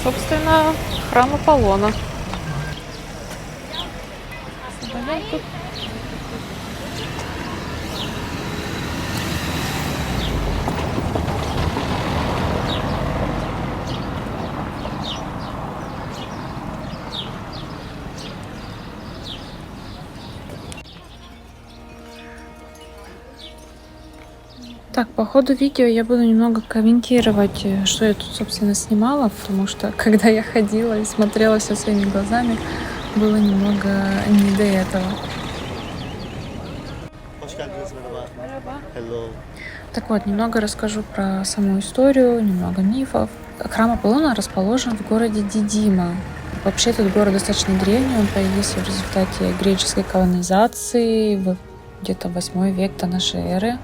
Собственно, храм Аполлона. Тут. Так, по ходу видео я буду немного комментировать, что я тут, собственно, снимала, потому что, когда я ходила и смотрела все своими глазами, было немного не до этого. Hello. Так вот, немного расскажу про саму историю, немного мифов. Храм Аполлона расположен в городе Дидима. Вообще этот город достаточно древний, он появился в результате греческой колонизации где-то 8 век до нашей эры.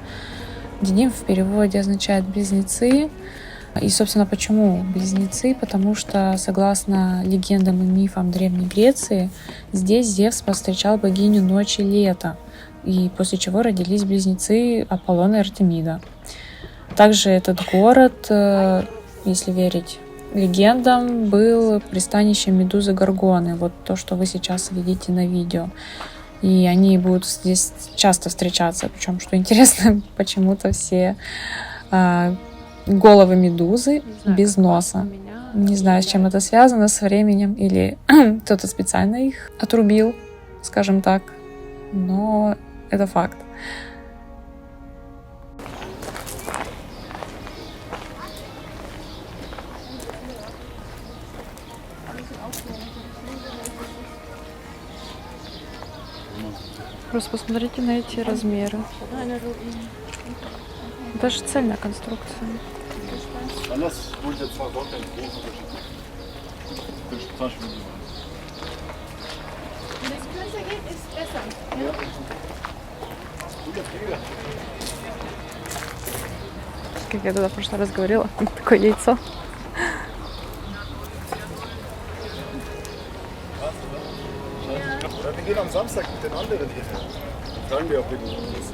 Дидим в переводе означает «близнецы». И, собственно, почему близнецы? Потому что, согласно легендам и мифам Древней Греции, здесь Зевс повстречал богиню ночи и лета, и после чего родились близнецы Аполлон и Артемида. Также этот город, если верить легендам, был пристанищем Медузы Горгоны, вот то, что вы сейчас видите на видео. И они будут здесь часто встречаться. Причем, что интересно, почему-то все головы медузы без носа. Не знаю, с чем это связано, с временем, или кто-то специально их отрубил, скажем так. Но это факт. Просто посмотрите на эти размеры. Даже цельная конструкция. Как я тогда в прошлый раз говорила, такое яйцо. Wir gehen am Samstag mit den anderen hier. Fragen wir, ob wir gut ist.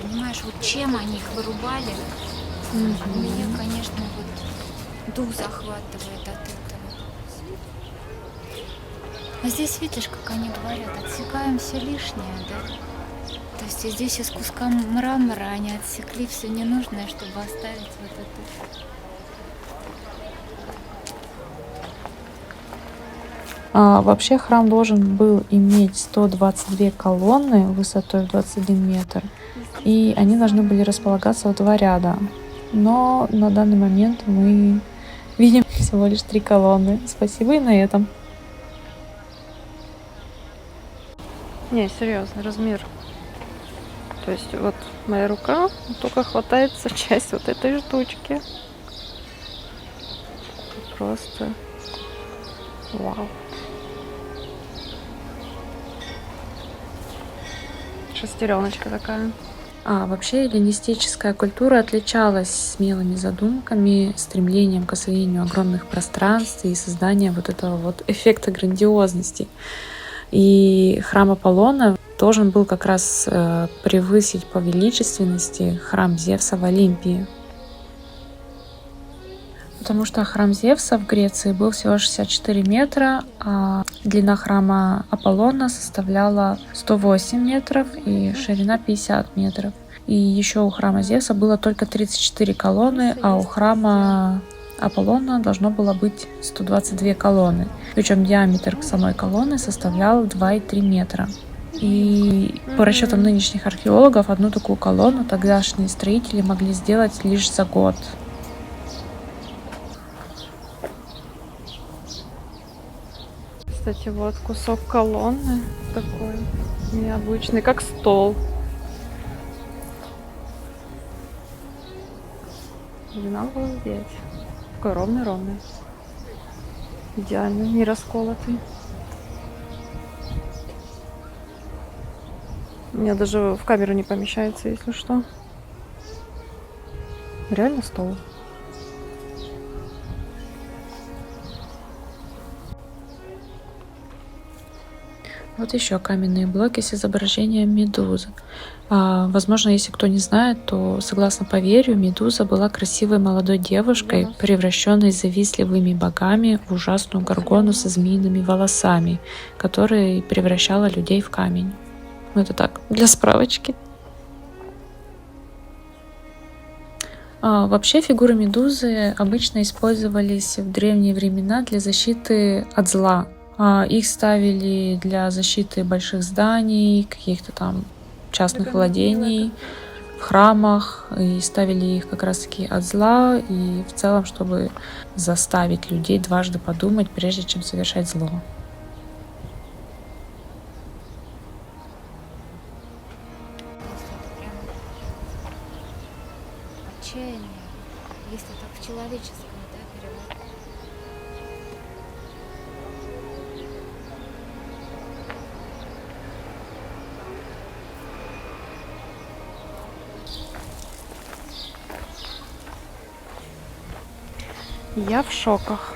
Понимаешь, вот чем они их вырубали, меня, конечно, вот дух захватывает от этого. А здесь видишь, как они говорят, отсекаем все лишнее, да? То есть здесь из куска мрамора они отсекли все ненужное, чтобы оставить вот это. Вообще храм должен был иметь 122 колонны высотой в 21 метр, и они должны были располагаться в 2 ряда. Но на данный момент мы видим всего лишь 3 колонны. Спасибо и на этом. Не, серьезно, размер. То есть вот моя рука только хватается часть вот этой штучки. Просто вау. Шестереночка такая. Вообще эллинистическая культура отличалась смелыми задумками, стремлением к освоению огромных пространств и созданию вот этого вот эффекта грандиозности. И храм Аполлона должен был как раз превысить по величественности храм Зевса в Олимпии. Потому что храм Зевса в Греции был всего 64 метра, а длина храма Аполлона составляла 108 метров и ширина 50 метров. И еще у храма Зевса было только 34 колонны, а у храма Аполлона должно было быть 122 колонны. Причем диаметр самой колонны составлял 2,3 метра. И по расчетам нынешних археологов, одну такую колонну тогдашние строители могли сделать лишь за год. Кстати, вот кусок колонны такой необычный, как стол. Длина обалдеть. Такой ровный-ровный. Идеально, не расколотый. У меня даже в камеру не помещается, если что. Реально стол. Вот еще каменные блоки с изображением медузы. Возможно, если кто не знает, то, согласно поверью, Медуза была красивой молодой девушкой, превращенной завистливыми богами в ужасную горгону со змеиными волосами, которая превращала людей в камень. Ну, это так, для справочки. Вообще фигуры Медузы обычно использовались в древние времена для защиты от зла. Их ставили для защиты больших зданий, каких-то там частных владений, в храмах, и ставили их как раз-таки от зла, и в целом, чтобы заставить людей дважды подумать, прежде чем совершать зло. Отчаяние, если так в человеческом, да, перевод. Я в шоках.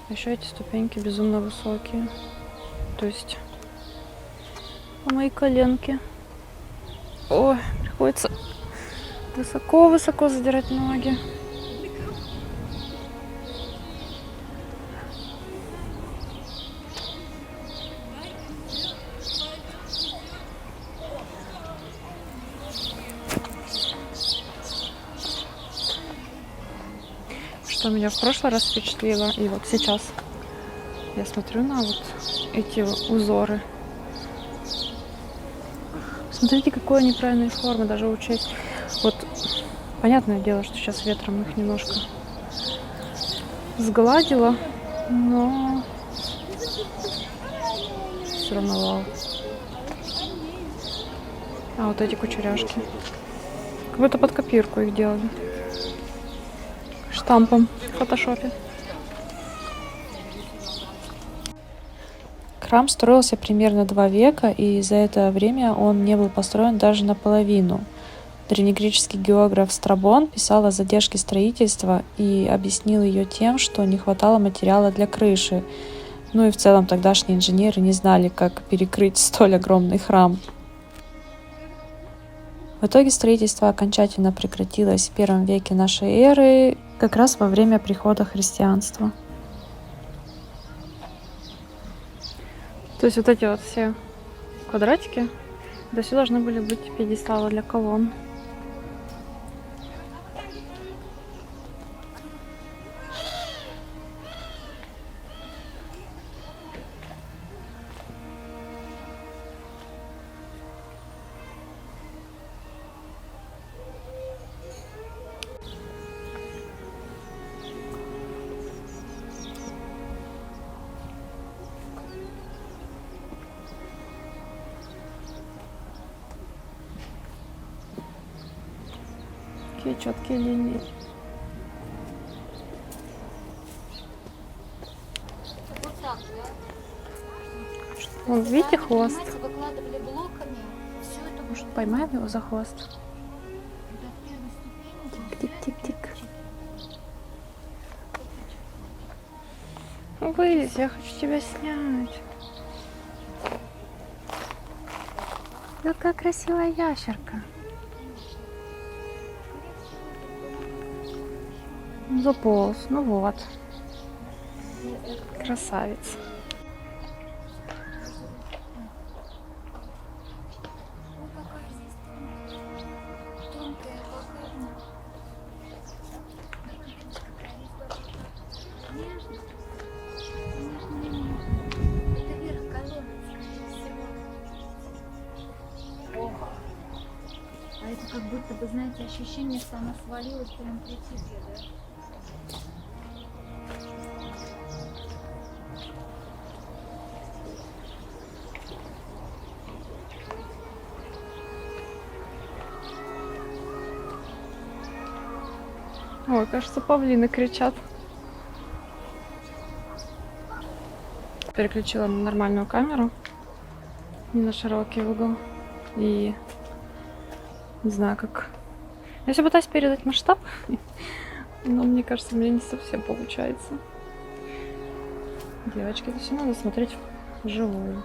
Еще эти ступеньки безумно высокие. То есть мои коленки. Ой, приходится высоко-высоко задирать ноги. Что меня в прошлый раз впечатлило, и вот сейчас я смотрю на вот эти узоры. Смотрите, какой они правильной формы, даже учесть. Вот понятное дело, что сейчас ветром их немножко сгладило, но все равно вау. А вот эти кучеряшки. Как будто под копирку их делали. Штампом в фотошопе. Храм строился примерно 2 века, и за это время он не был построен даже наполовину. Древнегреческий географ Страбон писал о задержке строительства и объяснил ее тем, что не хватало материала для крыши. Ну и в целом тогдашние инженеры не знали, как перекрыть столь огромный храм. В итоге строительство окончательно прекратилось в 1 веке нашей эры, как раз во время прихода христианства. То есть вот эти вот все квадратики, это все должны были быть пьедесталы для колонн. Такие четкие линии. Вот так, да? Вон, видите, хвост? Понимаете, выкладывали блоками, все это Может, поймаем его за хвост? до первой ступени. Тик-тик-тик. Вылезь, я хочу тебя снять. Какая красивая ящерка. Заполз, ну вот. Красавец. Ой, какая здесь тонкая, какая. Нежно. Это верх колонны, скорее всего. Ох. А это как будто бы, знаете, ощущение, что она свалилась прям при тебе, да? Ой, кажется, павлины кричат. Переключила на нормальную камеру, не на широкий угол. И не знаю, как... Я все пытаюсь передать масштаб, но мне кажется, у меня не совсем получается. Девочки, это все надо смотреть вживую.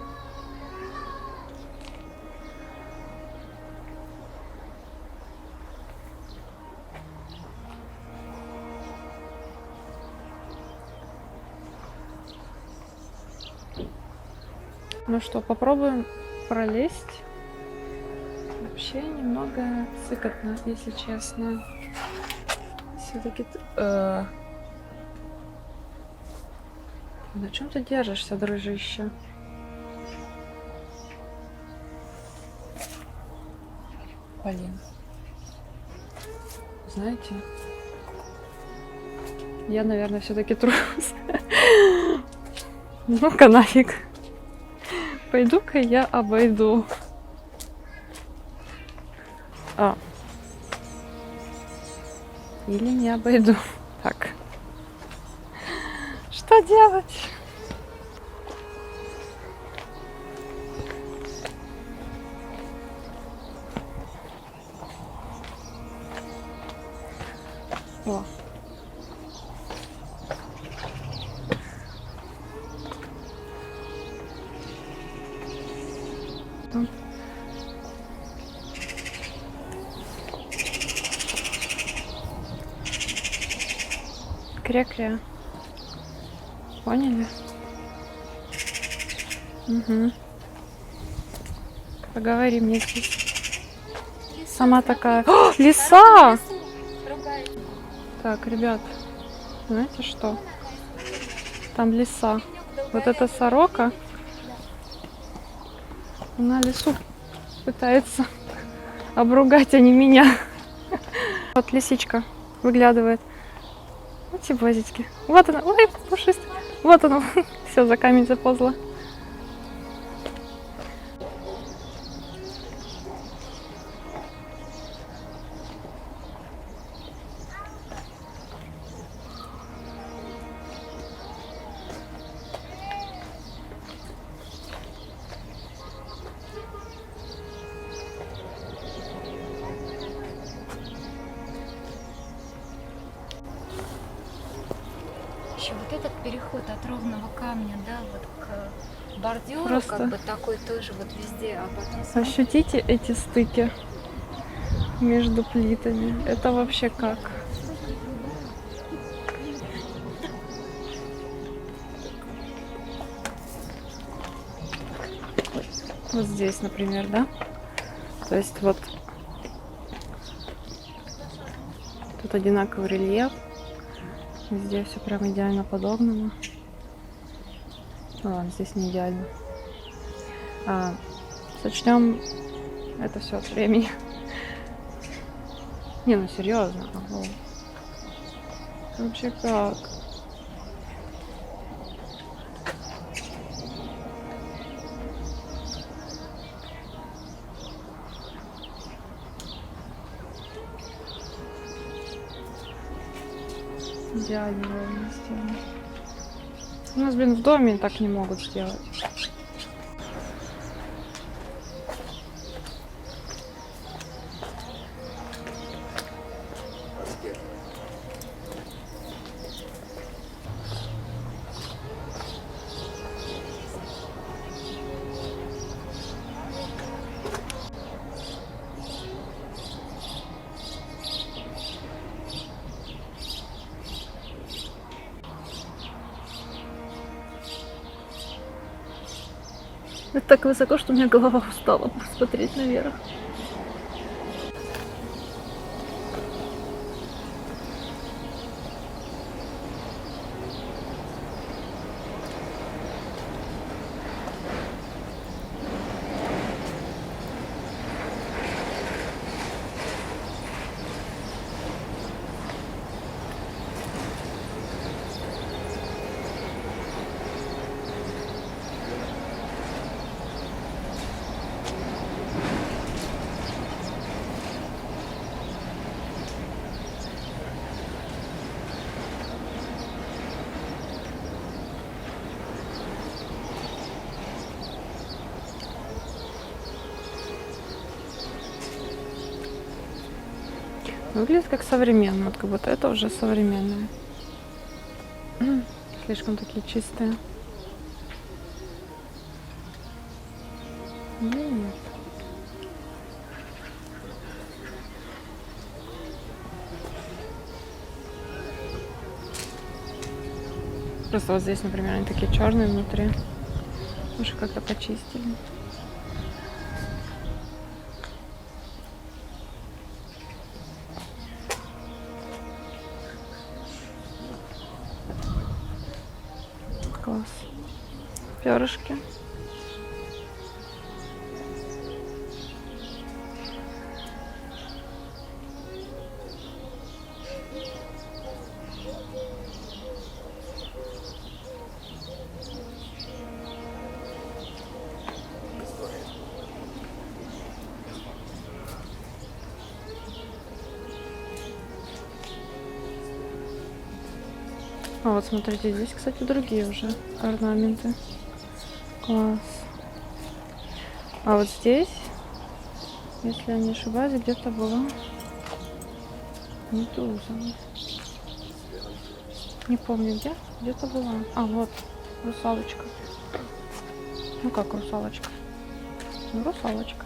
Ну что, попробуем пролезть. Вообще немного сыкотно, если честно. Все-таки... На чем ты держишься, дружище? Блин. Знаете, я, наверное, все-таки трус. Ну-ка нафиг. Пойду-ка я обойду. Или не обойду. Так. Что делать? О. Кря-кря. Поняли? Угу. Поговори мне здесь. Сама такая. О, лиса! Так, ребят, знаете что? Там лиса. Вот эта сорока. Она лису пытается обругать, а не меня. Вот лисичка выглядывает. Вот чебозички. Вот она. Ой, пушистая. Вот она. Все, за камень заползла. Еще вот этот переход от ровного камня, да, вот к бордюру, Просто как бы такой тоже вот везде, а потом смотришь, ощутите эти стыки между плитами. Это вообще как? Вот здесь, например, да? То есть вот тут одинаковый рельеф. Везде все прям идеально подогнано. Ну ладно, здесь не идеально. Сочтем это все от времени. Не, ну серьезно. Ого. Вообще как? Идеально ровно сделано. У нас, блин, в доме так не могут сделать. Это так высоко, что у меня голова устала смотреть наверх. Выглядит как современно, вот как будто это уже современное. Слишком такие чистые. Нет. Просто вот здесь, например, они такие черные внутри. Уже как-то почистили. Класс. Перышки. А вот смотрите, здесь, кстати, другие уже орнаменты. Класс. А вот здесь, если я не ошибаюсь, где-то была медуза. Не помню где, где-то была. А вот русалочка. Ну как русалочка? Ну русалочка.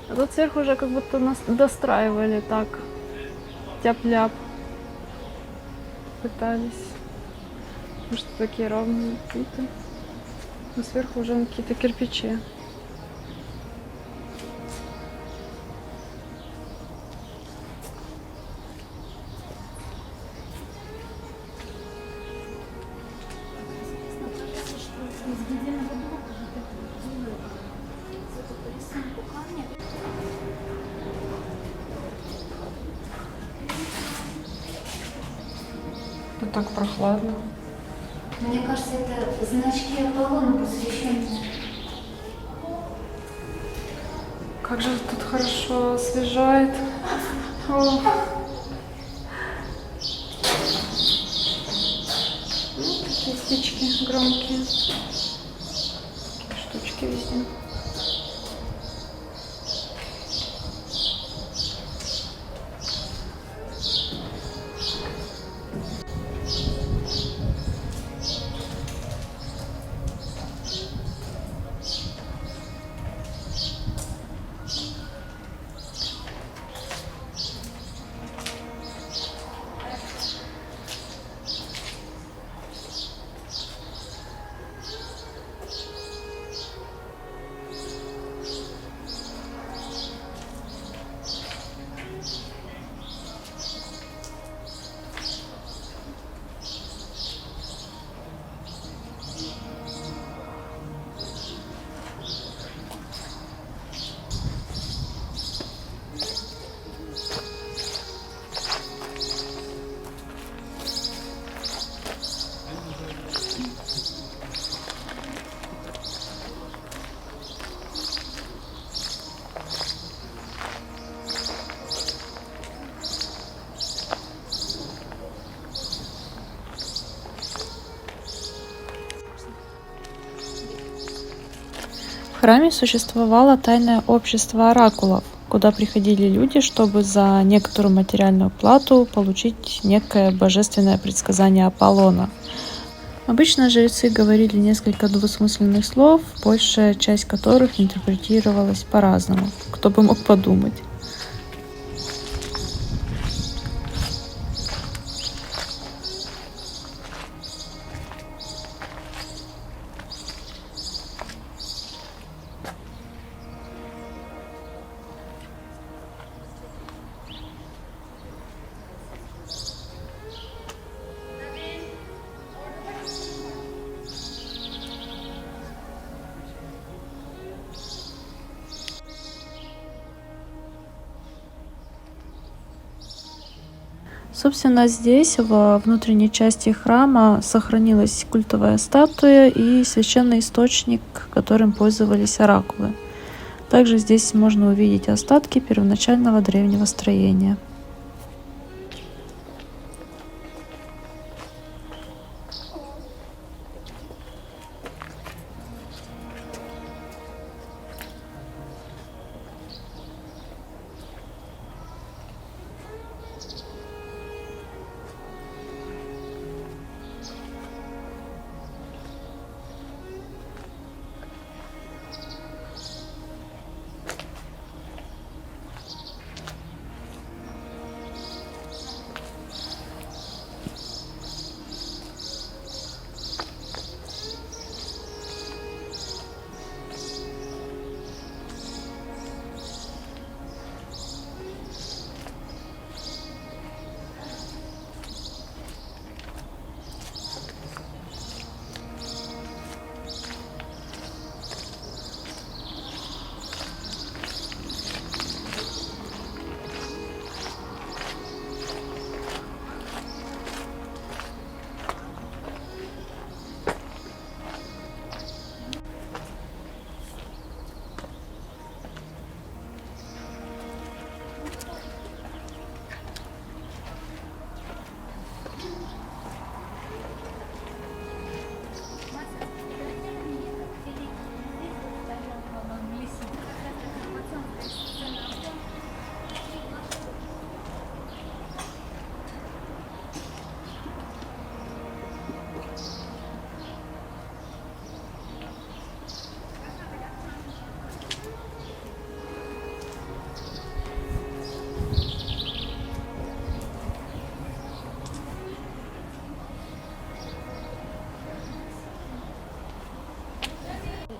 А тут сверху уже как будто нас достраивали так. Тяп-ляп. Пытались. Потому что такие ровные плиты. А сверху уже какие-то кирпичи. Тут так прохладно. Мне кажется, это значки Аполлону посвященные. Как же тут хорошо освежает. О. Такие птички громкие. Такие штучки везде. В храме существовало тайное общество оракулов, куда приходили люди, чтобы за некоторую материальную плату получить некое божественное предсказание Аполлона. Обычно жрецы говорили несколько двусмысленных слов, большая часть которых интерпретировалась по-разному. Кто бы мог подумать. Собственно, здесь, во внутренней части храма, сохранилась культовая статуя и священный источник, которым пользовались оракулы. Также здесь можно увидеть остатки первоначального древнего строения.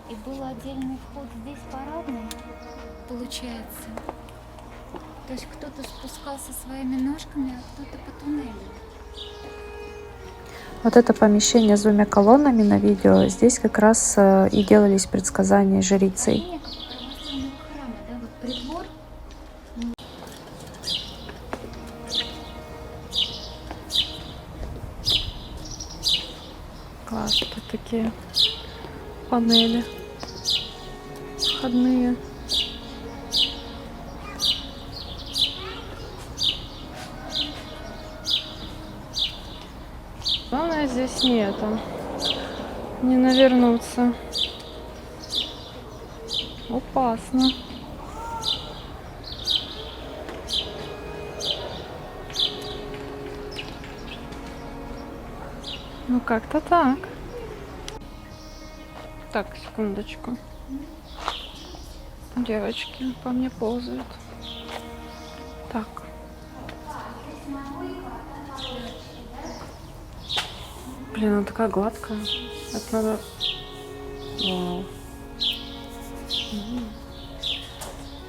И был отдельный вход здесь парадный, получается. То есть кто-то спускался своими ножками, а кто-то по туннелю. Вот это помещение с двумя колоннами на видео, здесь как раз и делались предсказания жрицей. Как православного храма, да, вот прибор. Класс, тут такие панели входные. Главное здесь не навернуться. Опасно. Ну как-то так. Так, секундочку. Девочки по мне ползают. Так. Блин, она такая гладкая. Это надо... Вау.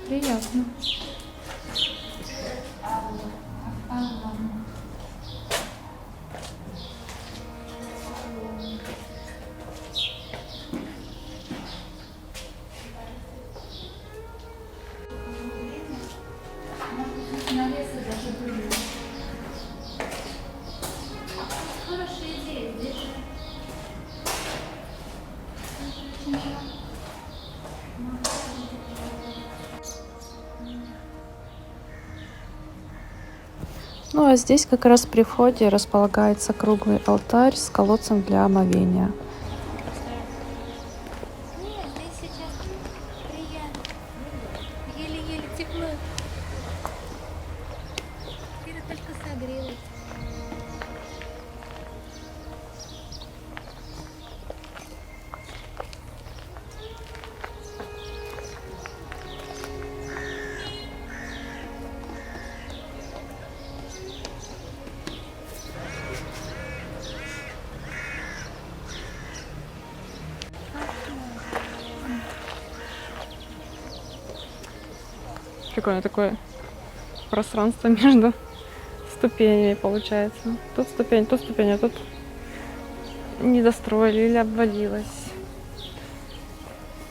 Приятно. Навесы даже были. Хорошая идея, здесь же. Ну а здесь как раз при входе располагается круглый алтарь с колодцем для омовения. Нет, здесь сейчас приятно. Еле-еле тепло. Кира только согрелась. Прикольно такое пространство между ступенями получается. Тут ступень, а тут не достроили или обвалилось.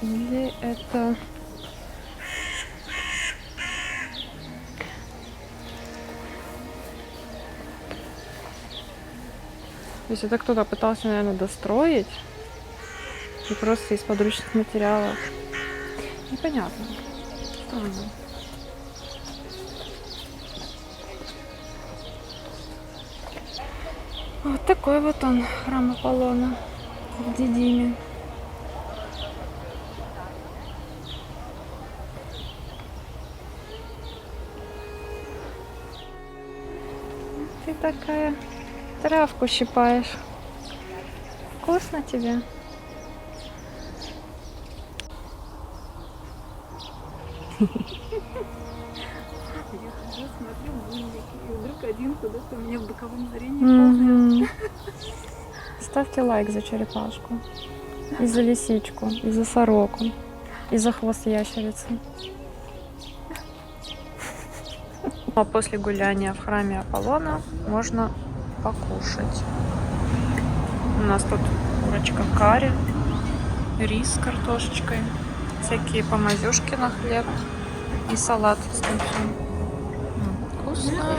Или это... То есть это кто-то пытался, наверное, достроить. И просто из подручных материалов. Непонятно. Странно. Вот такой вот он, храм Аполлона в Дидиме. Ты такая травку щипаешь. Вкусно тебе? Я хожу, смотрю мультики, и вдруг один куда-то у меня в боковом зрении ползает. Ставьте лайк за черепашку. И за лисичку, и за сороку, и за хвост ящерицы. А после гуляния в храме Аполлона можно покушать. У нас тут курочка карри, рис с картошечкой, всякие помазюшки на хлеб и салат с тунцом. Вкусно.